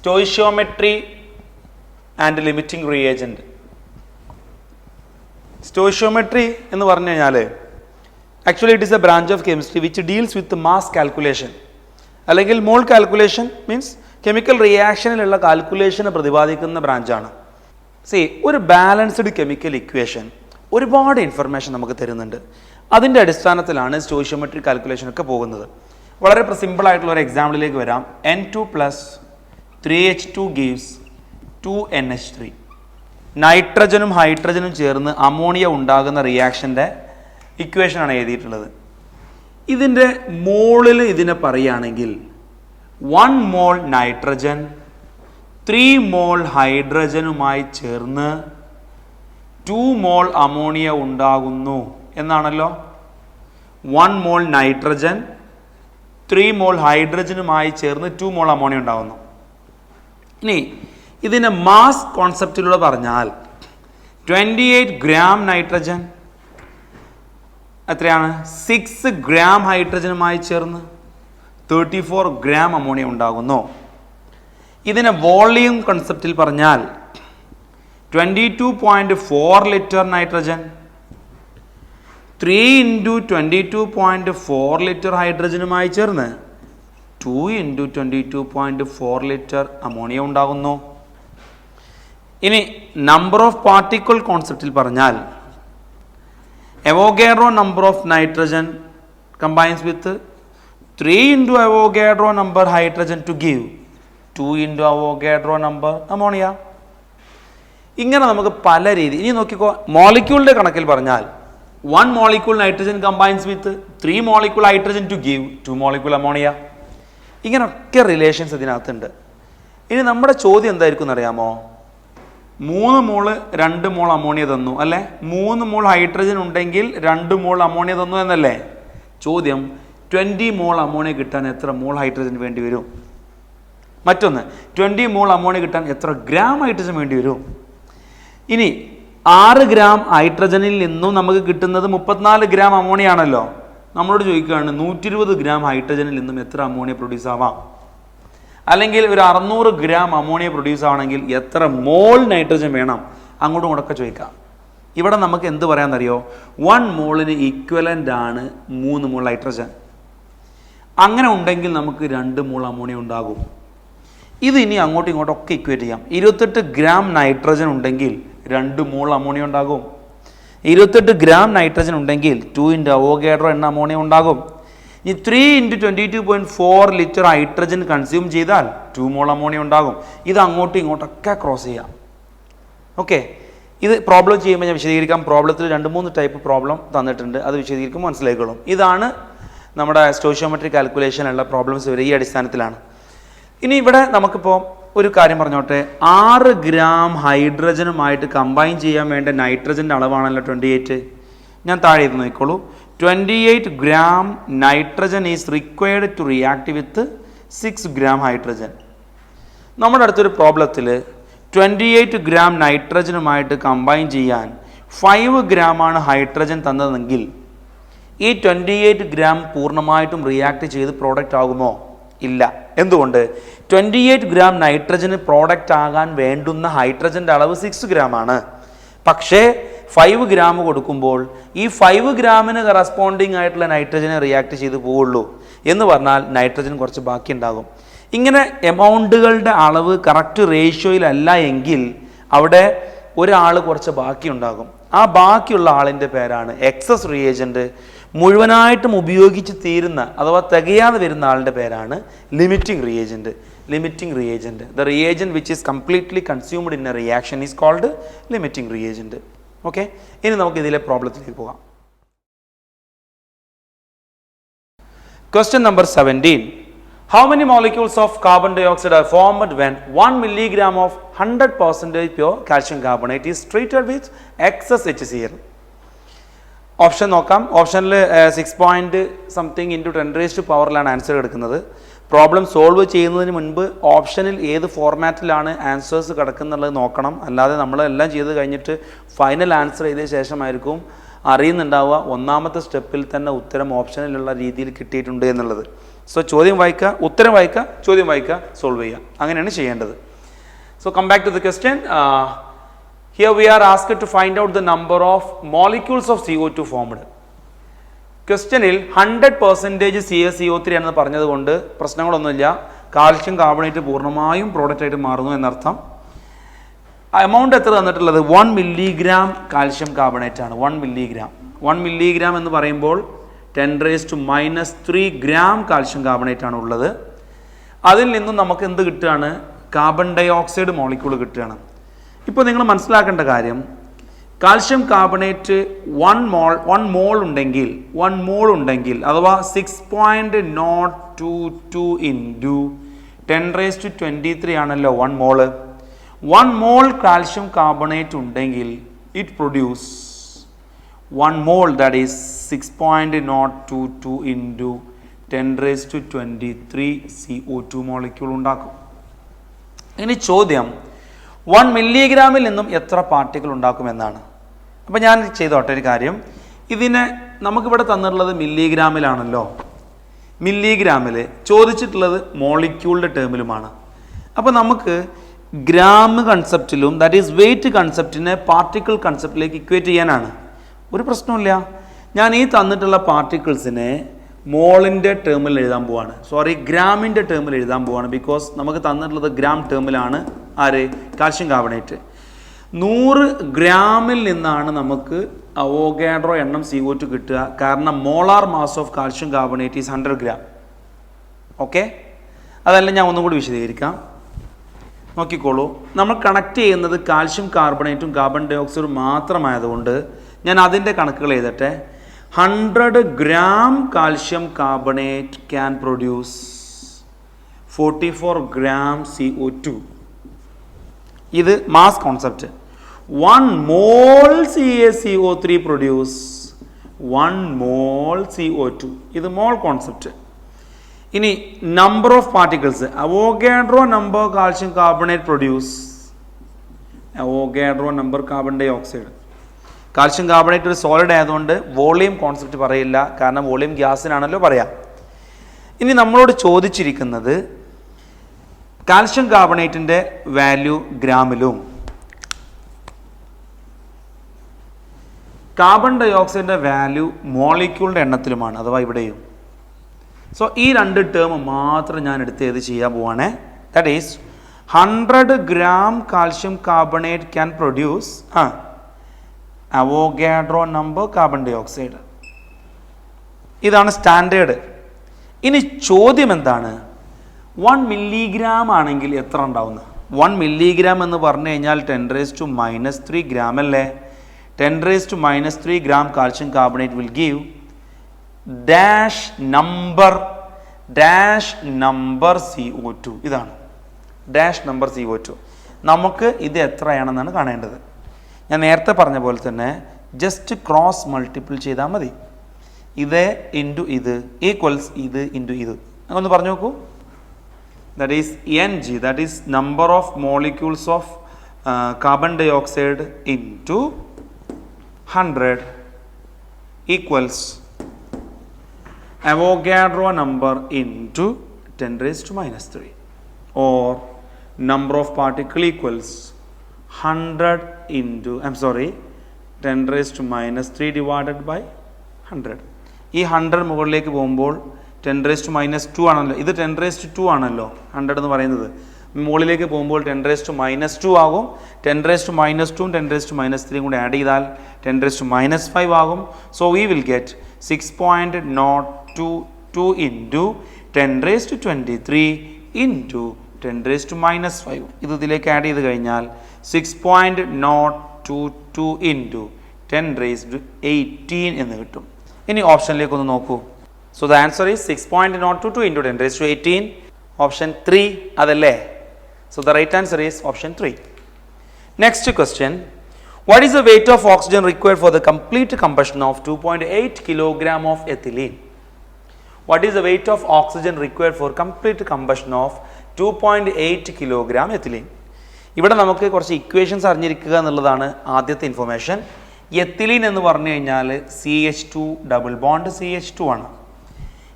സ്റ്റോയിഷ്യോമെട്രി and limiting reagent. സ്റ്റോയിഷ്യോമെട്രി എന്ന് പറഞ്ഞു കഴിഞ്ഞാൽ actually it is A branch of chemistry which deals with mass calculation അല്ലെങ്കിൽ മോൾ calculation means chemical റിയാക്ഷനിലുള്ള കാൽക്കുലേഷനെ പ്രതിപാദിക്കുന്ന ബ്രാഞ്ചാണ്. ഒരു ബാലൻസ്ഡ് കെമിക്കൽ ഇക്വേഷൻ ഒരുപാട് ഇൻഫർമേഷൻ നമുക്ക് തരുന്നുണ്ട്. അതിൻ്റെ അടിസ്ഥാനത്തിലാണ് സ്റ്റോയിഷ്യോമെട്രി കാൽക്കുലേഷൻ ഒക്കെ പോകുന്നത്. വളരെ സിമ്പിൾ ആയിട്ടുള്ള ഒരു എക്സാമ്പിളിലേക്ക് വരാം. N2 + 3H2 gives 2NH3. നൈട്രജനും ഹൈഡ്രജനും ചേർന്ന് അമോണിയ ഉണ്ടാകുന്ന റിയാക്ഷൻ്റെ ഇക്വേഷനാണ് എഴുതിയിട്ടുള്ളത്. ഇതിൻ്റെ മോളിൽ ഇതിനെ പറയുകയാണെങ്കിൽ 1 മോൾ നൈട്രജൻ 3 മോൾ ഹൈഡ്രജനുമായി ചേർന്ന് 2 മോൾ അമോണിയ ഉണ്ടാകുന്നു എന്നാണല്ലോ. 1 മോൾ നൈട്രജൻ 3 മോൾ ഹൈഡ്രജനുമായി ചേർന്ന് 2 മോൾ അമോണിയ ഉണ്ടാകുന്നു. ഇനി ഇതിനെ മാസ് കോൺസെപ്റ്റിലൂടെ പറഞ്ഞാൽ 28 ഗ്രാം നൈട്രജൻ എത്രയാണ് 6 ഗ്രാം ഹൈഡ്രജനുമായി ചേർന്ന് 34 ഗ്രാം അമോണിയ ഉണ്ടാകുന്നു. ഇതിനെ വോളിയം കൺസെപ്റ്റിൽ പറഞ്ഞാൽ 22.4 ലിറ്റർ നൈട്രജൻ 3 × 22.4 ലിറ്റർ ഹൈഡ്രജനുമായി ചേർന്ന് 2 × 22.4 ലിറ്റർ അമോണിയ ഉണ്ടാകുന്നു. ഇനി നമ്പർ ഓഫ് പാർട്ടിക്കിൾ കോൺസെപ്റ്റിൽ പറഞ്ഞാൽ Avogadro number of nitrogen combines with 3 × Avogadro number hydrogen to give 2 × Avogadro number ammonia. ഇങ്ങനെ നമുക്ക് പല രീതി. ഇനി നോക്കിക്കോ, മോളിക്യൂളിൻ്റെ കണക്കിൽ പറഞ്ഞാൽ 1 molecule nitrogen combines with 3 molecule hydrogen to give 2 molecule ammonia. ഇങ്ങനെയൊക്കെ റിലേഷൻസ് ഇതിനകത്തുണ്ട്. ഇനി നമ്മുടെ ചോദ്യം എന്തായിരിക്കും എന്നറിയാമോ? 3 മോള് 2 മോൾ അമോണിയ തന്നു അല്ലേ? 3 മോൾ ഹൈഡ്രജൻ ഉണ്ടെങ്കിൽ 2 മോൾ അമോണിയ തന്നു എന്നല്ലേ ചോദ്യം. 20 മോൾ അമോണിയ കിട്ടാൻ എത്ര മോൾ ഹൈഡ്രജൻ വേണ്ടി വരും? മറ്റൊന്ന് 20 മോൾ അമോണിയ കിട്ടാൻ എത്ര ഗ്രാം ഹൈഡ്രജൻ വേണ്ടി വരും? ഇനി 6 ഗ്രാം ഹൈഡ്രജനിൽ നിന്നും നമുക്ക് കിട്ടുന്നത് 34 ഗ്രാം അമോണിയ ആണല്ലോ. നമ്മളോട് ചോദിക്കുകയാണ് 120 ഗ്രാം ഹൈഡ്രജനിൽ നിന്നും എത്ര അമോണിയ പ്രൊഡ്യൂസ് ആവാം? അല്ലെങ്കിൽ ഒരു 600 ഗ്രാം അമോണിയ പ്രൊഡ്യൂസ് ആവണമെങ്കിൽ എത്ര മോൾ നൈട്രജൻ വേണം? അങ്ങോട്ടും ഇങ്ങോട്ടൊക്കെ ചോദിക്കാം. ഇവിടെ നമുക്ക് എന്ത് പറയാമെന്നറിയോ? 1 മോളിന് ഈക്വലൻ്റ് ആണ് 3 മോൾ നൈട്രജൻ. അങ്ങനെ ഉണ്ടെങ്കിൽ നമുക്ക് 2 മോൾ അമോണിയ ഉണ്ടാകും. ഇത് ഇനി അങ്ങോട്ടും ഇങ്ങോട്ടൊക്കെ ഇക്വേറ്റ് ചെയ്യാം. 28 ഗ്രാം നൈട്രജൻ ഉണ്ടെങ്കിൽ 2 മോൾ അമോണിയ ഉണ്ടാകും. 28 ഗ്രാം നൈട്രജൻ ഉണ്ടെങ്കിൽ 2 × അവോഗാഡ്രോ എണ്ണ അമോണിയ ഉണ്ടാകും. ഈ 3 × 22.4 ലിറ്റർ ഹൈഡ്രജൻ കൺസ്യൂം ചെയ്താൽ 2 മോൾ അമോണിയ ഉണ്ടാകും. ഇത് അങ്ങോട്ടും ഇങ്ങോട്ടൊക്കെ ക്രോസ് ചെയ്യാം. ഓക്കെ, ഇത് പ്രോബ്ലം ചെയ്യുമ്പോൾ ഞാൻ വിശദീകരിക്കാം. പ്രോബ്ലത്തിൽ 2-3 ടൈപ്പ് പ്രോബ്ലം തന്നിട്ടുണ്ട്, അത് വിശദീകരിക്കുമ്പോൾ മനസ്സിലായിക്കോളും. ഇതാണ് നമ്മുടെ സ്റ്റോയിഷ്യോമെട്രി കാൽക്കുലേഷനുള്ള പ്രോബ്ലംസ് വരെ ഈ അടിസ്ഥാനത്തിലാണ്. ഇനി ഇവിടെ നമുക്കിപ്പോൾ ഒരു കാര്യം പറഞ്ഞോട്ടെ. 6 ഗ്രാം ഹൈഡ്രജനുമായിട്ട് കമ്പൈൻ ചെയ്യാൻ വേണ്ട നൈട്രജൻ്റെ അളവാണല്ലോ 28. ഞാൻ താഴെ ഇത് നോക്കിക്കോളൂ. 28 gram nitrogen is required to react with 6 gram hydrogen. നമ്മുടെ അടുത്തൊരു പ്രോബ്ലത്തിൽ 28 ഗ്രാം നൈട്രജനുമായിട്ട് കമ്പൈൻ ചെയ്യാൻ 5 ഗ്രാമാണ് ഹൈഡ്രജൻ തന്നതെങ്കിൽ ഈ 28 ഗ്രാം പൂർണ്ണമായിട്ടും റിയാക്ട് ചെയ്ത് പ്രോഡക്റ്റ് ആകുമോ? ഇല്ല. എന്തുകൊണ്ട്? 28 ഗ്രാം നൈട്രജന് പ്രോഡക്റ്റ് ആകാൻ വേണ്ടുന്ന ഹൈഡ്രജൻ്റെ അളവ് 6 ഗ്രാം ആണ്. പക്ഷേ 5 ഗ്രാം കൊടുക്കുമ്പോൾ ഈ 5 ഗ്രാമിന് കറസ്പോണ്ടിങ് ആയിട്ടുള്ള നൈട്രജനെ റിയാക്ട് ചെയ്ത് പോവുള്ളൂ. എന്ന് പറഞ്ഞാൽ നൈട്രജൻ കുറച്ച് ബാക്കി ഉണ്ടാകും. ഇങ്ങനെ എമൗണ്ടുകളുടെ അളവ് കറക്റ്റ് റേഷ്യോയിലല്ല എങ്കിൽ അവിടെ ഒരാൾ കുറച്ച് ബാക്കി ഉണ്ടാകും. ആ ബാക്കിയുള്ള ആളിൻ്റെ പേരാണ് എക്സസ് റിയേജൻറ്റ്. മുഴുവനായിട്ടും ഉപയോഗിച്ച് തീരുന്ന അഥവാ തികയാതെ വരുന്ന ആളുടെ പേരാണ് limiting reagent. Limiting reagent, the reagent which is completely consumed in a reaction is called limiting reagent. Okay, ഇനി നമുക്ക് ഇതിലെ പ്രോബ്ലത്തിലേക്ക് പോകാം. Question number 17. How many molecules of carbon dioxide are formed when 1 milligram of 100% pure calcium carbonate is treated with excess HCl? Option നോക്കാം. ഓപ്ഷനിൽ 6.something × 10⁻⁴ answer എടുക്കുന്നത്. Problem solve ചെയ്യുന്നതിന് മുൻപ് ഓപ്ഷനിൽ ഏത് ഫോർമാറ്റിലാണ് ആൻസേഴ്സ് കിടക്കുന്നുള്ളത് നോക്കണം. അല്ലാതെ നമ്മളെല്ലാം ചെയ്ത് കഴിഞ്ഞിട്ട് ഫൈനൽ ആൻസർ ചെയ്ത ശേഷമായിരിക്കും അറിയുന്നുണ്ടാവുക ഒന്നാമത്തെ സ്റ്റെപ്പിൽ തന്നെ ഉത്തരം ഓപ്ഷനിലുള്ള രീതിയിൽ കിട്ടിയിട്ടുണ്ട് എന്നുള്ളത്. സോ ചോദ്യം വായിക്കുക, ഉത്തരം വായിക്കുക, ചോദ്യം വായിക്കുക, സോൾവ് ചെയ്യുക. അങ്ങനെയാണ് ചെയ്യേണ്ടത്. So come back to the question. Here we are asked to find out the number of molecules of CO2 formed. ക്വസ്റ്റ്യനിൽ 100% CaCO3 ആണെന്ന് പറഞ്ഞതുകൊണ്ട് പ്രശ്നങ്ങളൊന്നുമില്ല. കാൽഷ്യം കാർബണേറ്റ് പൂർണ്ണമായും പ്രോഡക്റ്റ് ആയിട്ട് മാറുന്നു എന്നർത്ഥം. എമൗണ്ട് എത്ര തന്നിട്ടുള്ളത്? 1 മില്ലിഗ്രാം കാൽഷ്യം കാർബണേറ്റ് ആണ്. 1 മില്ലിഗ്രാം. 1 മില്ലിഗ്രാം എന്ന് പറയുമ്പോൾ 10⁻³ ഗ്രാം കാൽഷ്യം കാർബണേറ്റ് ആണ് ഉള്ളത്. അതിൽ നിന്നും നമുക്ക് എന്ത് കിട്ടുകയാണ്? കാർബൺ ഡൈ ഓക്സൈഡ് മോളിക്യൂൾ കിട്ടുകയാണ്. ഇപ്പോൾ നിങ്ങൾ മനസ്സിലാക്കേണ്ട കാര്യം, കാൽഷ്യം കാർബണേറ്റ് 1 മോൾ ഉണ്ടെങ്കിൽ അഥവാ 6.022 ഇൻറ്റു 10⁻23 ആണല്ലോ 1 മോള്. 1 മോൾ കാൽഷ്യം കാർബണേറ്റ് ഉണ്ടെങ്കിൽ it produce 1 mole, that is 6.022 into 10⁻23 CO2 molecule ഉണ്ടാക്കും. ഇനി ചോദ്യം 1 മില്ലിഗ്രാമിൽ നിന്നും എത്ര പാർട്ടിക്കിൾ ഉണ്ടാക്കുമെന്നാണ്. അപ്പോൾ ഞാൻ ചെയ്തോട്ടെ ഒരു കാര്യം. ഇതിനെ നമുക്കിവിടെ തന്നിട്ടുള്ളത് മില്ലിഗ്രാമിലാണല്ലോ. മില്ലിഗ്രാമിൽ ചോദിച്ചിട്ടുള്ളത് മോളിക്യൂളിൻ്റെ ടേമിലുമാണ്. അപ്പോൾ നമുക്ക് ഗ്രാം കൺസെപ്റ്റിലും ദാറ്റ് ഈസ് വെയിറ്റ് കൺസെപ്റ്റിനെ പാർട്ടിക്കിൾ കൺസെപ്റ്റിലേക്ക് ഇക്വേറ്റ് ചെയ്യാനാണ്. ഒരു പ്രശ്നമില്ല. ഞാൻ ഈ തന്നിട്ടുള്ള പാർട്ടിക്കിൾസിനെ മോളിൻ്റെ ടേമിൽ എഴുതാൻ പോവാണ്, ഗ്രാമിൻ്റെ ടേമിൽ എഴുതാൻ പോവാണ്. ബിക്കോസ് നമുക്ക് തന്നിട്ടുള്ളത് ഗ്രാം ടേമിലാണ്. ആര്? Calcium carbonate. 100 ഗ്രാമിൽ നിന്നാണ് നമുക്ക് അവോഗാഡ്രോ എണ്ണം CO2 കിട്ടുക. കാരണം molar mass of calcium carbonate is 100 gram. Okay, അതല്ല ഞാൻ ഒന്നും കൂടി വിശദീകരിക്കാം. നോക്കിക്കോളൂ, നമ്മൾ കണക്ട് ചെയ്യുന്നത് കാൽഷ്യം കാർബണേറ്റും കാർബൺ ഡൈ ഓക്സൈഡും മാത്രമായതുകൊണ്ട് ഞാൻ അതിൻ്റെ കണക്കുകൾ എഴുതട്ടെ. 100 gram calcium carbonate can produce 44 gram CO2. ഇത് mass concept. 1 mol CaCO3 produce 1 mol CO2. ഇത് മോൾ കോൺസെപ്റ്റ്. ഇനി number of particles, Avogadro number calcium carbonate produce Avogadro number carbon dioxide. Calcium carbonate ഒരു solid ആയതുകൊണ്ട് volume concept പറയില്ല, കാരണം volume ഗ്യാസിനാണല്ലോ പറയാം. ഇനി നമ്മളോട് ചോദിച്ചിരിക്കുന്നത് കാൽഷ്യം കാർബണേറ്റിൻ്റെ വാല്യൂ ഗ്രാമിലും കാർബൺ ഡൈ ഓക്സൈഡിൻ്റെ വാല്യൂ മോളിക്യൂളിൻ്റെ എണ്ണത്തിലുമാണ്, അഥവാ ഇവിടെയും. സോ ഈ 2 ടേം മാത്രം ഞാൻ എടുത്ത് ഏത് ചെയ്യാൻ പോവാണ്. That is 100 gram calcium carbonate can produce Avogadro number carbon dioxide. ഇതാണ് സ്റ്റാൻഡേർഡ്. ഇനി ചോദ്യം എന്താണ്? 1 മില്ലിഗ്രാം ആണെങ്കിൽ എത്ര ഉണ്ടാവുന്നത്? 1 മില്ലിഗ്രാം എന്ന് പറഞ്ഞു കഴിഞ്ഞാൽ 10⁻³ ഗ്രാം അല്ലേ. 10⁻³ gram calcium carbonate will give dash number CO2. ഇതാണ് ഡാഷ് നമ്പർ CO2. നമുക്ക് ഇത് എത്രയാണെന്നാണ് കാണേണ്ടത്. ഞാൻ നേരത്തെ പറഞ്ഞ പോലെ തന്നെ ജസ്റ്റ് ക്രോസ് മൾട്ടിപ്പിൾ ചെയ്താൽ മതി. ഇത് ഇൻറ്റു ഇത് ഈക്വൽസ് ഇത് ഇൻറ്റു ഇത്. ഒന്ന് പറഞ്ഞു നോക്കൂ. That is Ng, that is number of molecules of carbon dioxide into 100 equals Avogadro number into 10⁻³ or number of particle equals 100 into 10⁻³ divided by 100. ഈ 100 മുകളിലേക്ക് പോകുമ്പോൾ 10⁻² ആണല്ലോ, ഇത് 10⁻² ആണല്ലോ 100 എന്ന് പറയുന്നത്. മുകളിലേക്ക് പോകുമ്പോൾ 10⁻² ആകും. 10⁻²ഉം 10⁻³ കൂടി ആഡ് ചെയ്താൽ 10⁻⁵ ആകും. So we will get 6.022 into 10⁻23 into 10⁻⁵. ഇത് ഇതിലേക്ക് ആഡ് ചെയ്ത് കഴിഞ്ഞാൽ 6.022 into 10⁻18 എന്ന് കിട്ടും. ഇനി ഓപ്ഷനിലേക്ക് ഒന്ന് നോക്കൂ. So the answer is 6.022 into 10⁻18. Option 3 അതല്ലേ? So the right answer is option 3. Next question. What is the weight of oxygen required for the complete combustion of 2.8 kilogram of ethylene? What is the weight of oxygen required for complete combustion of 2.8 kilogram ethylene? ഇവിടെ നമുക്ക് കുറച്ച് equations അറിഞ്ഞിരിക്കുക എന്നുള്ളതാണ് ആദ്യത്തെ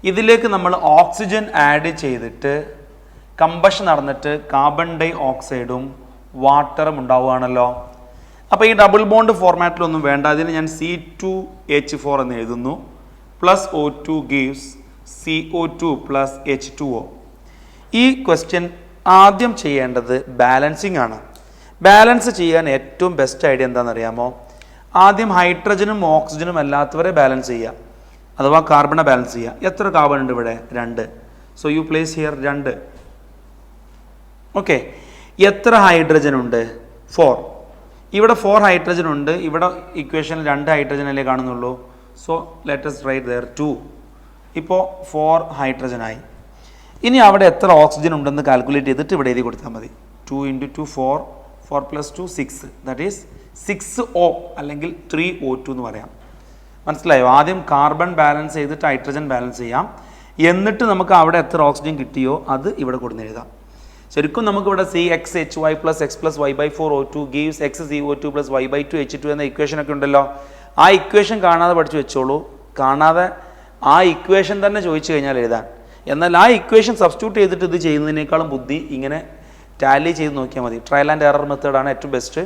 ഇതിലേക്ക് നമ്മൾ oxygen add ചെയ്തിട്ട് combustion നടന്നിട്ട് കാർബൺ ഡൈ ഓക്സൈഡും വാട്ടറും ഉണ്ടാവുകയാണല്ലോ. അപ്പോൾ ഈ ഡബിൾ ബോണ്ട് ഫോർമാറ്റിലൊന്നും വേണ്ട. അതിന് ഞാൻ C2H4 എന്ന് എഴുതുന്നു. Plus O2 gives CO2 plus H2O. ഈ ക്വസ്റ്റ്യൻ ആദ്യം ചെയ്യേണ്ടത് ബാലൻസിങ് ആണ്. ബാലൻസ് ചെയ്യാൻ ഏറ്റവും ബെസ്റ്റ് ഐഡിയ എന്താണെന്നറിയാമോ? ആദ്യം ഹൈഡ്രജനും ഓക്സിജനും അല്ലാത്തവരെ ബാലൻസ് ചെയ്യുക, അഥവാ കാർബണെ ബാലൻസ് ചെയ്യുക. എത്ര കാർബൺ ഉണ്ട് ഇവിടെ? 2. So you place here 2. Okay. എത്ര ഹൈഡ്രജൻ ഉണ്ട്? 4. ഇവിടെ 4 ഹൈഡ്രജൻ ഉണ്ട്. ഇവിടെ ഇക്വേഷനിൽ 2 ഹൈഡ്രജൻ അല്ലേ കാണുന്നുള്ളൂ. So let us write there 2. ഇപ്പോൾ 4 ഹൈഡ്രജൻ ആയി. ഇനി അവിടെ എത്ര ഓക്സിജൻ ഉണ്ടെന്ന് കാൽക്കുലേറ്റ് ചെയ്തിട്ട് ഇവിടെ എഴുതി കൊടുത്താൽ മതി. 2 × 2 4, 4 + 2 6, ദാറ്റ് ഈസ് 6O അല്ലെങ്കിൽ 3O2 എന്ന് പറയാം. മനസ്സിലായോ? ആദ്യം കാർബൺ ബാലൻസ് ചെയ്തിട്ട് ഹൈഡ്രജൻ ബാലൻസ് ചെയ്യാം. എന്നിട്ട് നമുക്ക് അവിടെ എത്ര ഓക്സിജൻ കിട്ടിയോ അത് ഇവിടെ കൊടുന്ന് എഴുതാം. ശരിക്കും നമുക്കിവിടെ CXHY + X + Y/4 O2 gives XCO2 + Y/2 H2 എന്ന ഇക്വേഷൻ ഒക്കെ ഉണ്ടല്ലോ. ആ ഇക്വേഷൻ കാണാതെ പഠിച്ചു വെച്ചോളൂ. കാണാതെ ആ ഇക്വേഷൻ തന്നെ ചോദിച്ചു കഴിഞ്ഞാൽ എഴുതാൻ. എന്നാൽ ആ ഇക്വേഷൻ സബ്സ്റ്റിറ്റ്യൂട്ട് ചെയ്തിട്ട് ഇത് ചെയ്യുന്നതിനേക്കാളും ബുദ്ധി ഇങ്ങനെ ടാലി ചെയ്ത് നോക്കിയാൽ മതി. ട്രയൽ ആൻഡ് എറർ മെത്തേഡാണ് ഏറ്റവും ബെസ്റ്റ്.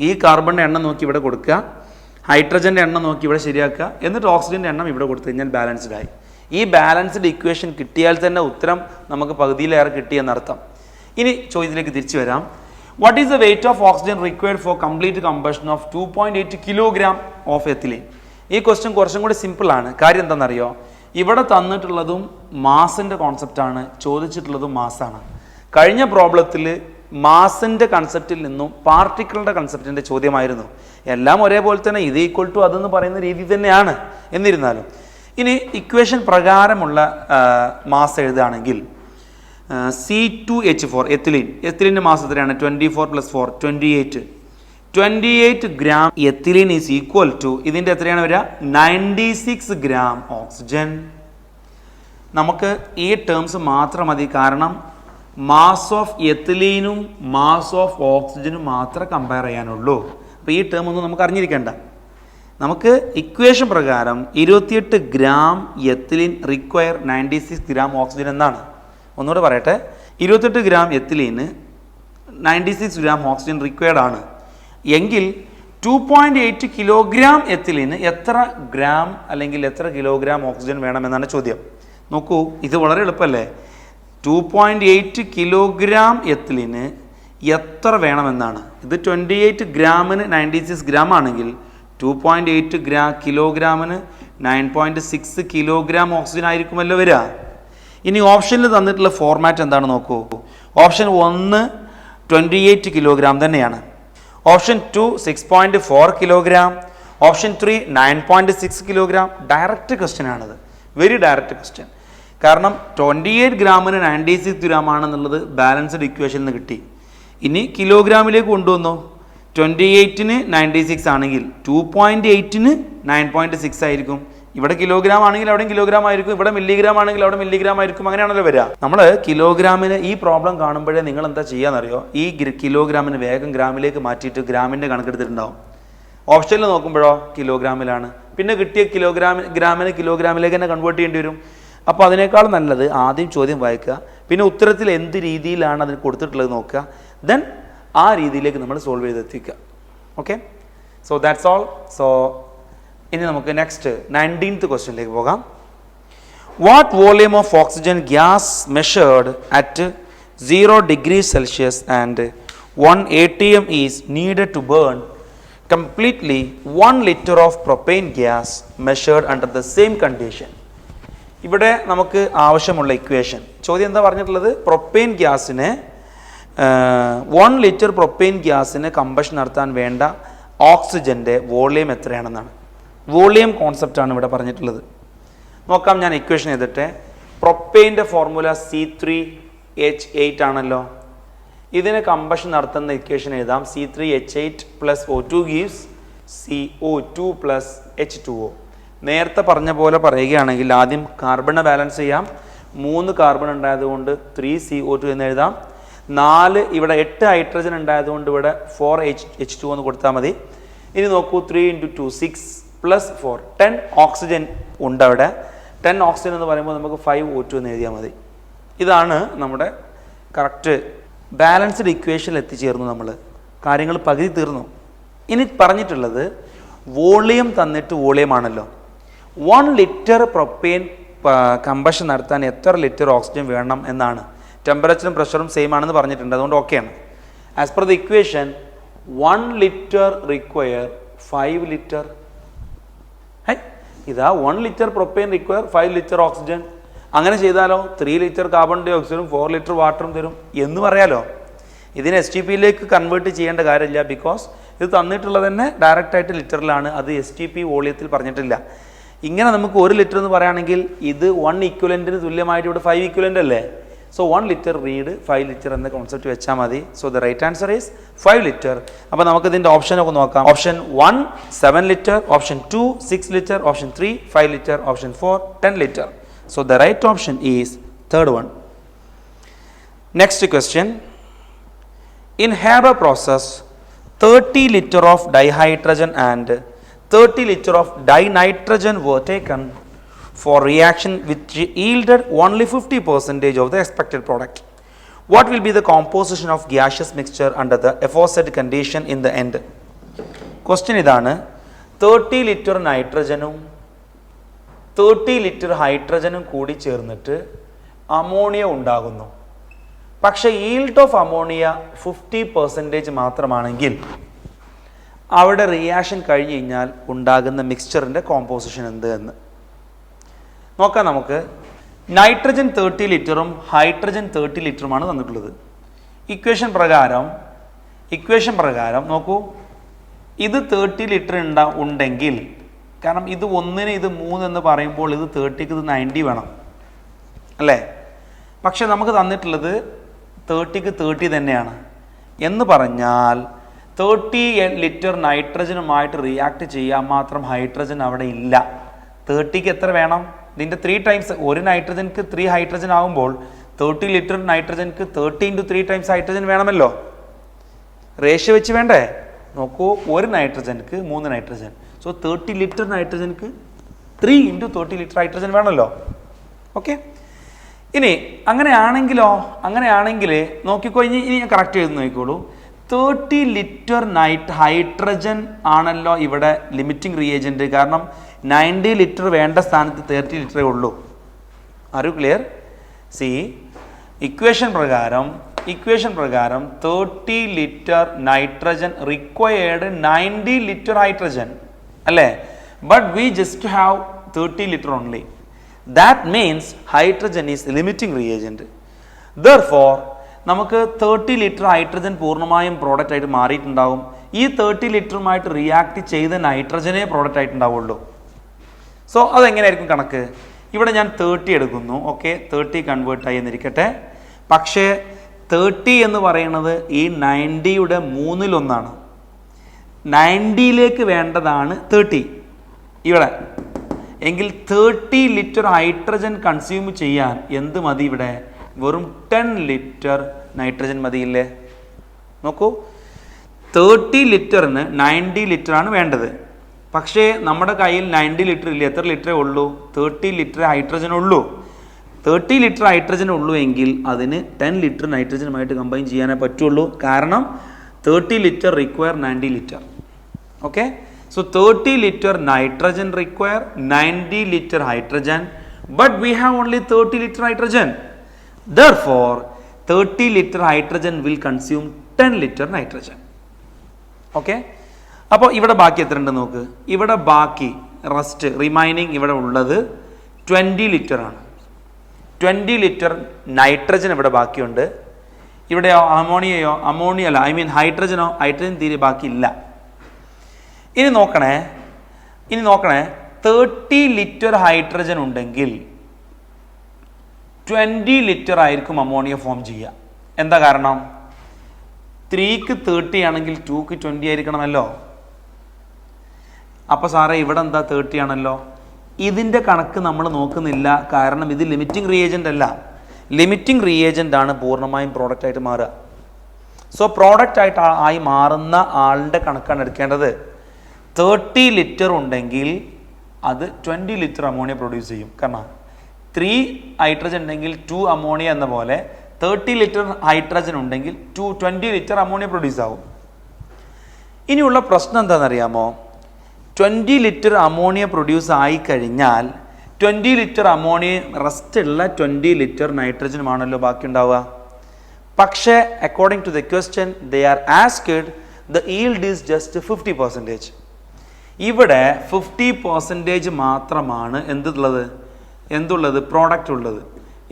ഈ കാർബണിൻ്റെ എണ്ണം നോക്കി ഇവിടെ കൊടുക്കുക, ഹൈഡ്രജൻ്റെ എണ്ണം നോക്കി ഇവിടെ ശരിയാക്കുക, എന്നിട്ട് ഓക്സിജൻ്റെ എണ്ണം ഇവിടെ കൊടുത്തു കഴിഞ്ഞാൽ ബാലൻസ്ഡ് ആയി. ഈ ബാലൻസ്ഡ് ഇക്വേഷൻ കിട്ടിയാൽ തന്നെ ഉത്തരം നമുക്ക് പകുതിയിലേറെ കിട്ടിയെന്നർത്ഥം. ഇനി ചോദ്യത്തിലേക്ക് തിരിച്ചു വരാം. What is the weight of oxygen required for complete combustion of 2.8 kilogram of ethylene? ഈ ക്വസ്റ്റ്യൻ കുറച്ചും കൂടി സിമ്പിളാണ്. കാര്യം എന്താണെന്നറിയോ? ഇവിടെ തന്നിട്ടുള്ളതും മാസിൻ്റെ കോൺസെപ്റ്റാണ്, ചോദിച്ചിട്ടുള്ളതും മാസാണ്. കഴിഞ്ഞ പ്രോബ്ലത്തിൽ മാസിൻ്റെ കൺസെപ്റ്റിൽ നിന്നും പാർട്ടിക്കിളുടെ കൺസെപ്റ്റിൻ്റെ ചോദ്യമായിരുന്നു. എല്ലാം ഒരേപോലെ തന്നെ ഇത് ഈക്വൽ ടു അതെന്ന് പറയുന്ന രീതി തന്നെയാണ്. എന്നിരുന്നാലും ഇനി ഇക്വേഷൻ പ്രകാരമുള്ള മാസ് എഴുതുകയാണെങ്കിൽ C2H4 എത്തിലീൻ്റെ മാസ് എത്രയാണ്? 24 + 4 28 gram ethylene is equal to ഇതിൻ്റെ എത്രയാണ് വരിക? 96 ഗ്രാം ഓക്സിജൻ. നമുക്ക് ഈ ടേംസ് മാത്രം മതി. കാരണം മാസ് ഓഫ് എത്തിലീനും മാസ് ഓഫ് ഓക്സിജനും മാത്രമേ കമ്പയർ ചെയ്യാനുള്ളൂ. അപ്പോൾ ഈ ടേം ഒന്നും നമുക്ക് അറിഞ്ഞിരിക്കേണ്ട. നമുക്ക് ഇക്വേഷൻ പ്രകാരം 28 gram ethylene require 96 gram oxygen എന്നാണ്. ഒന്നുകൂടെ പറയട്ടെ, 28 ഗ്രാം എത്തിലീന് 96 ഗ്രാം ഓക്സിജൻ റിക്വയർഡ് ആണ്. എങ്കിൽ 2.8 കിലോഗ്രാം എത്തിലീന് എത്ര ഗ്രാം അല്ലെങ്കിൽ എത്ര കിലോഗ്രാം ഓക്സിജൻ വേണമെന്നാണ് ചോദ്യം. നോക്കൂ, ഇത് വളരെ എളുപ്പമല്ലേ. 2.8 കിലോഗ്രാം എത്തിലീന് എത്ര വേണമെന്നാണ്. ഇത് 28 ഗ്രാമിന് 96 ഗ്രാം ആണെങ്കിൽ 2.8 കിലോഗ്രാമിന് 9.6 കിലോഗ്രാം ഓക്സിജൻ ആയിരിക്കുമല്ലോ വരിക. ഇനി ഓപ്ഷനിൽ തന്നിട്ടുള്ള ഫോർമാറ്റ് എന്താണ് നോക്കൂ. ഓപ്ഷൻ 1 28 കിലോഗ്രാം തന്നെയാണ്. Option 2 6.4 kilogram. Option 3 9.6 kilogram. Direct question ആണത്, വെരി ഡയറക്റ്റ് ക്വസ്റ്റ്യൻ. കാരണം 28 ഗ്രാമിന് 96 ഗ്രാം ആണെന്നുള്ളത് ബാലൻസ്ഡ് ഇക്വേഷനിൽ നിന്ന് കിട്ടി. ഇനി കിലോഗ്രാമിലേക്ക് കൊണ്ടുവന്നു. 28ന് 96 ആണെങ്കിൽ 2.8ന് 9.6 ആയിരിക്കും. ഇവിടെ കിലോഗ്രാം ആണെങ്കിൽ അവിടെയും കിലോഗ്രാം ആയിരിക്കും, ഇവിടെ മില്ലിഗ്രാം ആണെങ്കിൽ അവിടെ മില്ലിഗ്രാം ആയിരിക്കും. അങ്ങനെയാണല്ലോ വരിക. നമ്മൾ കിലോഗ്രാമിന് ഈ പ്രോബ്ലം കാണുമ്പോഴേ നിങ്ങൾ എന്താ ചെയ്യാന്നറിയോ? ഈ കിലോഗ്രാമിന് വേഗം ഗ്രാമിലേക്ക് മാറ്റിയിട്ട് ഗ്രാമിൻ്റെ കണക്കെടുത്തിട്ടുണ്ടാവും. ഓപ്ഷനിൽ നോക്കുമ്പോഴോ കിലോഗ്രാമിലാണ്. പിന്നെ കിട്ടിയ ഗ്രാമിന് കിലോഗ്രാമിലേക്ക് തന്നെ കൺവേർട്ട് ചെയ്യേണ്ടി വരും. അപ്പോൾ അതിനേക്കാൾ നല്ലത് ആദ്യം ചോദ്യം വായിക്കുക, പിന്നെ ഉത്തരത്തിൽ എന്ത് രീതിയിലാണ് അതിന് കൊടുത്തിട്ടുള്ളത് നോക്കുക, ദെൻ ആ രീതിയിലേക്ക് നമ്മൾ സോൾവ് ചെയ്തെത്തിക്കുക. Okay, so that's all. So ഇനി നമുക്ക് നെക്സ്റ്റ് 19th ക്വസ്റ്റ്യനിലേക്ക് പോകാം. What volume of oxygen gas measured at 0 degrees Celsius and 1 atm is needed to burn completely 1 liter of propane gas measured under the same condition? ഇവിടെ നമുക്ക് ആവശ്യമുള്ള equation ചോദ്യം എന്താ പറഞ്ഞിട്ടുള്ളത്? പ്രൊപ്പെയിൻ ഗ്യാസിന് 1 liter പ്രൊപ്പെയിൻ ഗ്യാസിന് കമ്പഷൻ നടത്താൻ വേണ്ട ഓക്സിജൻ്റെ വോളിയം എത്രയാണെന്നാണ്. വോളിയം കോൺസെപ്റ്റാണ് ഇവിടെ പറഞ്ഞിട്ടുള്ളത്. നോക്കാം, ഞാൻ ഇക്വേഷൻ എഴുതട്ടെ. പ്രൊപ്പെയിൻ്റെ ഫോർമുല C3H8 ആണല്ലോ. ഇതിന് കമ്പഷൻ നടത്തുന്ന ഇക്വേഷൻ എഴുതാം. C3H8 + O2 gives CO2 + H2O. നേരത്തെ പറഞ്ഞ പോലെ പറയുകയാണെങ്കിൽ ആദ്യം കാർബണെ ബാലൻസ് ചെയ്യാം. 3 കാർബൺ ഉണ്ടായതുകൊണ്ട് 3CO2 എന്ന് എഴുതാം. 4 ഇവിടെ 8 ഹൈഡ്രജൻ ഉണ്ടായതുകൊണ്ട് ഇവിടെ 4H2 എന്ന് കൊടുത്താൽ മതി. ഇനി നോക്കൂ, 3 × 2 6 + 4 10 ഓക്സിജൻ ഉണ്ട് അവിടെ. 10 ഓക്സിജൻ എന്ന് പറയുമ്പോൾ നമുക്ക് 5 O2 എന്ന് എഴുതിയാൽ മതി. ഇതാണ് നമ്മുടെ കറക്റ്റ് ബാലൻസ്ഡ് ഇക്വേഷനിൽ എത്തിച്ചേർന്നു. നമ്മൾ കാര്യങ്ങൾ പകുതി തീർന്നു. ഇനി പറഞ്ഞിട്ടുള്ളത് വോളിയം തന്നിട്ട് വോളിയമാണല്ലോ. 1 ലിറ്റർ പ്രൊപ്പെയിൻ കമ്പഷൻ നടത്താൻ എത്ര ലിറ്റർ ഓക്സിജൻ വേണം എന്നാണ്. ടെമ്പറേച്ചറും പ്രഷറും സെയിം ആണെന്ന് പറഞ്ഞിട്ടുണ്ട്, അതുകൊണ്ട് ഓക്കെയാണ്. As per the equation 1 litre require 5 litre. ഇതാ 1 litre propane require 5 litre oxygen. അങ്ങനെ ചെയ്താലോ 3 ലിറ്റർ കാർബൺ ഡൈ ഓക്സൈഡും 4 ലിറ്റർ വാട്ടറും തരും എന്ന് പറയാലോ. ഇതിനെ STPയിലേക്ക് കൺവേർട്ട് ചെയ്യേണ്ട കാര്യമില്ല, ബിക്കോസ് ഇത് തന്നിട്ടുള്ളത് തന്നെ ഡയറക്റ്റ് ആയിട്ട് ലിറ്ററിലാണ്. അത് STP വോളിയത്തിൽ പറഞ്ഞിട്ടില്ല. ഇങ്ങനെ നമുക്ക് 1 ലിറ്റർ എന്ന് പറയുകയാണെങ്കിൽ ഇത് 1 ഇക്വലൻറ്റിന് തുല്യമായിട്ട് ഇവിടെ 5 ഇക്വലൻ്റ് അല്ലേ. സോ 1 ലിറ്റർ റീഡ് 5 ലിറ്റർ എന്ന കോൺസെപ്റ്റ് വെച്ചാൽ മതി. So the right answer is 5 litre. അപ്പോൾ നമുക്ക് ഇതിൻ്റെ ഓപ്ഷനൊക്കെ നോക്കാം. Option 1 7 litre, option 2 6 litre, option 3 5 litre, option 4 10 litre. So the right option is third one. Next question. In Haber process, 30 liter of dihydrogen and 30 liter of dinitrogen were taken for reaction which yielded only 50% of the expected product. What will be the composition of gaseous mixture under the aforesaid condition in the end? Question idana 30 liter nitrogenum 30 litre ഹൈഡ്രജനും കൂടി ചേർന്നിട്ട് ammonia ഉണ്ടാകുന്നു. പക്ഷേ yield of ammonia 50% മാത്രമാണെങ്കിൽ അവിടെ reaction കഴിഞ്ഞ് കഴിഞ്ഞാൽ ഉണ്ടാകുന്ന മിക്സ്ചറിൻ്റെ കോമ്പോസിഷൻ എന്ത് എന്ന് നോക്കാം. നമുക്ക് നൈട്രജൻ 30 ലിറ്ററും ഹൈഡ്രജൻ 30 ലിറ്ററുമാണ് തന്നിട്ടുള്ളത്. ഇക്വേഷൻ പ്രകാരം നോക്കൂ, ഇത് 30 ലിറ്റർ ഉണ്ടെങ്കിൽ, കാരണം ഇത് 1ന് ഇത് 3 എന്ന് പറയുമ്പോൾ ഇത് 30ക്ക് ഇത് 90 വേണം അല്ലേ. പക്ഷെ നമുക്ക് തന്നിട്ടുള്ളത് 30ക്ക് 30 തന്നെയാണ് എന്ന് പറഞ്ഞാൽ 30 ലിറ്റർ നൈട്രജനുമായിട്ട് റിയാക്ട് ചെയ്യാൻ മാത്രം ഹൈഡ്രജൻ അവിടെ ഇല്ല. 30ക്ക് എത്ര വേണം? ഇതിൻ്റെ 3 ടൈംസ്. ഒരു നൈട്രജൻക്ക് 3 ഹൈഡ്രജൻ ആകുമ്പോൾ 30 ലിറ്റർ നൈട്രജൻക്ക് 30 × 3 ടൈംസ് ഹൈഡ്രജൻ വേണമല്ലോ. റേഷ്യോ വെച്ച് വേണ്ടേ? നോക്കൂ, ഒരു നൈട്രജൻക്ക് 3 നൈട്രജൻ. സോ 30 ലിറ്റർ നൈട്രജൻക്ക് 3 × 30 ലിറ്റർ ഹൈഡ്രജൻ വേണമല്ലോ. ഓക്കെ, ഇനി അങ്ങനെയാണെങ്കിൽ നോക്കിക്കോ, ഇനി ഞാൻ കറക്റ്റ് ചെയ്ത് നോക്കിക്കോളൂ. 30 ലിറ്റർ ഹൈഡ്രജൻ ആണല്ലോ ഇവിടെ ലിമിറ്റിംഗ് റിയേജൻറ്റ്. കാരണം 90 ലിറ്റർ വേണ്ട സ്ഥാനത്ത് 30 ലിറ്ററേ ഉള്ളൂ. Are you clear? See, equation പ്രകാരം 30 litre nitrogen required 90 litre hydrogen അല്ലേ. But we just have 30 litre only. That means hydrogen is limiting reagent. Therefore നമുക്ക് 30 ലിറ്റർ ഹൈഡ്രജൻ പൂർണ്ണമായും പ്രോഡക്റ്റ് ആയിട്ട് മാറിയിട്ടുണ്ടാവും. ഈ 30 ലിറ്ററുമായിട്ട് റിയാക്ട് ചെയ്ത നൈട്രജനെ പ്രോഡക്റ്റ് ആയിട്ടുണ്ടാവുള്ളൂ. സോ അതെങ്ങനെയായിരിക്കും കണക്ക്? ഇവിടെ ഞാൻ 30 എടുക്കുന്നു. ഓക്കെ, 30 കൺവേർട്ടായി എന്നിരിക്കട്ടെ. പക്ഷേ 30 എന്ന് പറയുന്നത് ഈ 90യുടെ 1/3. 90ലേക്ക് വേണ്ടതാണ് 30 ഇവിടെ. എങ്കിൽ 30 ലിറ്റർ ഹൈഡ്രജൻ കൺസ്യൂം ചെയ്യാൻ എന്ത് മതി? ഇവിടെ വെറും 10 ലിറ്റർ നൈട്രജൻ മതിയില്ലേ? നോക്കൂ, 30 ലിറ്ററിന് 90 ലിറ്ററാണ് വേണ്ടത്. പക്ഷേ നമ്മുടെ കയ്യിൽ 90 ലിറ്റർ ഇല്ല. എത്ര ലിറ്ററേ ഉള്ളൂ? 30 ലിറ്റർ ഹൈഡ്രജൻ ഉള്ളൂ. 30 ലിറ്റർ ഹൈഡ്രജൻ ഉള്ളൂ എങ്കിൽ അതിന് 10 ലിറ്റർ നൈട്രജനുമായിട്ട് കമ്പൈൻ ചെയ്യാനേ പറ്റുള്ളൂ. കാരണം 30 litre require 90 litre. Okay, so 30 litre nitrogen require 90 litre hydrogen. But we have only 30 litre hydrogen. Therefore 30 litre hydrogen will consume 10 litre nitrogen. Okay, അപ്പോൾ ഇവിടെ ബാക്കി എത്ര ഉണ്ട് നോക്ക്. ഇവിടെ ബാക്കി റിമൈനിങ് ഇവിടെ ഉള്ളത് 20 ലിറ്റർ ആണ്. 20 ലിറ്റർ നൈട്രജൻ ഇവിടെ ബാക്കിയുണ്ട്. ഇവിടെയോ അമോണിയ ഹൈഡ്രജൻ തീരെ ബാക്കിയില്ല. ഇനി നോക്കണേ 30 ലിറ്റർ ഹൈഡ്രജൻ ഉണ്ടെങ്കിൽ 20 ലിറ്റർ ആയിരിക്കും അമോണിയ ഫോം ചെയ്യുക. എന്താ കാരണം? 3ക്ക് 30 ആണെങ്കിൽ 2ക്ക് 20 ആയിരിക്കണമല്ലോ. അപ്പോൾ സാറേ ഇവിടെ എന്താ 30 ആണല്ലോ. ഇതിൻ്റെ കണക്ക് നമ്മൾ നോക്കുന്നില്ല. കാരണം ഇത് ലിമിറ്റിംഗ് റിയേജൻ്റ് അല്ല. ലിമിറ്റിംഗ് റിയേജൻ്റ് ആണ് പൂർണ്ണമായും പ്രോഡക്റ്റ് ആയിട്ട് മാറുക. സോ പ്രോഡക്റ്റ് ആയി മാറുന്ന ആളിൻ്റെ കണക്കാണ് എടുക്കേണ്ടത്. 30 ലിറ്റർ ഉണ്ടെങ്കിൽ അത് 20 ലിറ്റർ അമോണിയ പ്രൊഡ്യൂസ് ചെയ്യും. കാരണം 3 ഹൈഡ്രജൻ ഉണ്ടെങ്കിൽ 2 അമോണിയ എന്ന പോലെ 30 ലിറ്റർ ഹൈഡ്രജൻ ഉണ്ടെങ്കിൽ 20 ലിറ്റർ അമോണിയ പ്രൊഡ്യൂസ് ആവും. ഇനിയുള്ള പ്രശ്നം എന്താണെന്നറിയാമോ? 20 ലിറ്റർ അമോണിയ പ്രൊഡ്യൂസ് ആയി കഴിഞ്ഞാൽ 20 ലിറ്റർ അമോണിയ റെസ്റ്റ് ഉള്ള 20 ലിറ്റർ നൈട്രജനുമാണല്ലോ ബാക്കി ഉണ്ടാവുക. പക്ഷേ according to the question they are asked the yield is just 50%. ഇവിടെ 50% മാത്രമാണ് എന്തുള്ളത് പ്രോഡക്റ്റ് ഉള്ളത്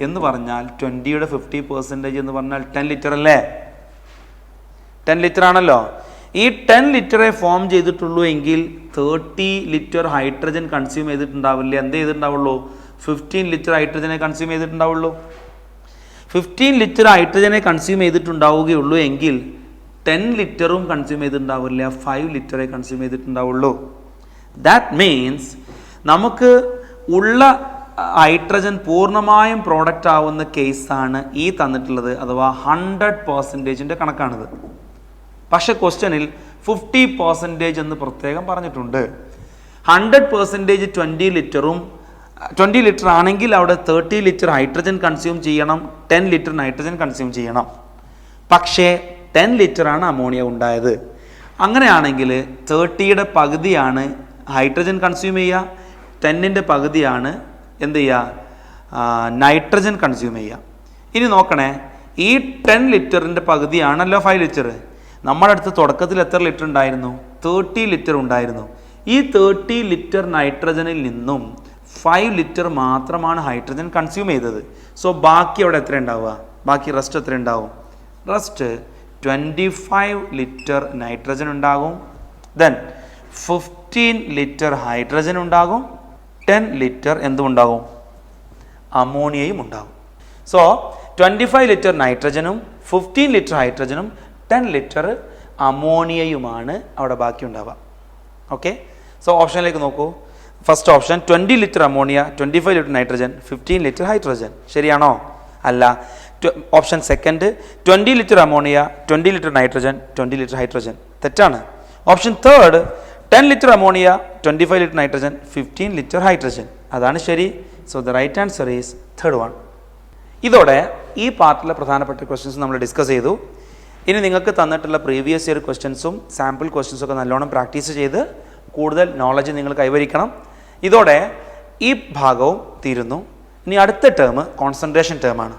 എന്ന് പറഞ്ഞാൽ 20യുടെ 50% എന്ന് പറഞ്ഞാൽ 10 ലിറ്റർ അല്ലേ? 10 ലിറ്റർ ആണല്ലോ. ഈ 10 ലിറ്ററെ ഫോം ചെയ്തിട്ടുള്ളൂ എങ്കിൽ 30 ലിറ്റർ ഹൈഡ്രജൻ കൺസ്യൂം ചെയ്തിട്ടുണ്ടാവില്ല. എന്ത് ചെയ്തിട്ടുണ്ടാവുള്ളൂ? 15 ലിറ്റർ ഹൈഡ്രജനെ കൺസ്യൂം ചെയ്തിട്ടുണ്ടാവുള്ളൂ. 15 ലിറ്റർ ഹൈഡ്രജനെ കൺസ്യൂം ചെയ്തിട്ടുണ്ടാവുകയുള്ളൂ എങ്കിൽ 10 ലിറ്ററും കൺസ്യൂം ചെയ്തിട്ടുണ്ടാവില്ല, 5 ലിറ്ററെ കൺസ്യൂം ചെയ്തിട്ടുണ്ടാവുള്ളൂ. ദാറ്റ് മീൻസ് നമുക്ക് ഉള്ള ഹൈഡ്രജൻ പൂർണ്ണമായും പ്രോഡക്റ്റ് ആവുന്ന കേസാണ് ഈ തന്നിട്ടുള്ളത്, അഥവാ 100%ൻ്റെ കണക്കാണിത്. പക്ഷെ ക്വസ്റ്റ്യനിൽ 50% എന്ന് പ്രത്യേകം പറഞ്ഞിട്ടുണ്ട്. 100% 20 ലിറ്ററും 20 ലിറ്റർ ആണെങ്കിൽ അവിടെ 30 ലിറ്റർ ഹൈഡ്രജൻ കൺസ്യൂം ചെയ്യണം, 10 ലിറ്റർ നൈട്രജൻ കൺസ്യൂം ചെയ്യണം. പക്ഷേ 10 ലിറ്ററാണ് അമോണിയ ഉണ്ടായത്. അങ്ങനെയാണെങ്കിൽ 30യുടെ പകുതിയാണ് ഹൈഡ്രജൻ കൺസ്യൂം ചെയ്യുക, 10ൻ്റെ പകുതിയാണ് എന്ത് ചെയ്യുക? നൈട്രജൻ കൺസ്യൂം ചെയ്യുക. ഇനി നോക്കണേ, ഈ 10 ലിറ്ററിൻ്റെ പകുതിയാണല്ലോ 5 ലിറ്റർ. നമ്മുടെ അടുത്ത് തുടക്കത്തിൽ എത്ര ലിറ്റർ ഉണ്ടായിരുന്നു? 30 ലിറ്റർ ഉണ്ടായിരുന്നു. ഈ 30 ലിറ്റർ നൈട്രജനിൽ നിന്നും 5 ലിറ്റർ മാത്രമാണ് ഹൈഡ്രജൻ കൺസ്യൂം ചെയ്തത്. സോ ബാക്കി അവിടെ എത്ര ഉണ്ടാവുക? ബാക്കി റെസ്റ്റ് എത്ര ഉണ്ടാവും? റെസ്റ്റ് 25 ലിറ്റർ നൈട്രജൻ ഉണ്ടാകും, ദെൻ 15 ലിറ്റർ ഹൈഡ്രജൻ ഉണ്ടാകും, 10 ലിറ്റർ എന്തും ഉണ്ടാകും? അമോണിയയും ഉണ്ടാകും. സോ 25 ലിറ്റർ നൈട്രജനും 15 ലിറ്റർ ഹൈഡ്രജനും 10 ലിറ്റർ അമോണിയയുമാണ് അവിടെ ബാക്കി ഉണ്ടാവുക. ഓക്കെ, സോ ഓപ്ഷനിലേക്ക് നോക്കൂ. First option 20 litre ammonia, 25 litre nitrogen, 15 litre hydrogen. ശരിയാണോ? അല്ല. Option second 20 litre ammonia, 20 litre nitrogen, 20 litre hydrogen. തെറ്റാണ്. Option third 10 litre ammonia, 25 litre nitrogen, 15 litre hydrogen. അതാണ് ശരി. So the right answer is third one. ഇതോടെ ഈ പാർട്ടിലെ പ്രധാനപ്പെട്ട questions നമ്മൾ discuss ചെയ്തു. ഇനി നിങ്ങൾക്ക് തന്നിട്ടുള്ള പ്രീവിയസ് ഇയർ ക്വസ്റ്റ്യൻസും സാമ്പിൾ ക്വസ്റ്റ്യൻസും ഒക്കെ നല്ലോണം പ്രാക്ടീസ് ചെയ്ത് കൂടുതൽ നോളജ് നിങ്ങൾ കൈവരിക്കണം. ഇതോടെ ഈ ഭാഗവും തീരുന്നു. ഇനി അടുത്ത ടേം കോൺസെൻട്രേഷൻ ടേമാണ്.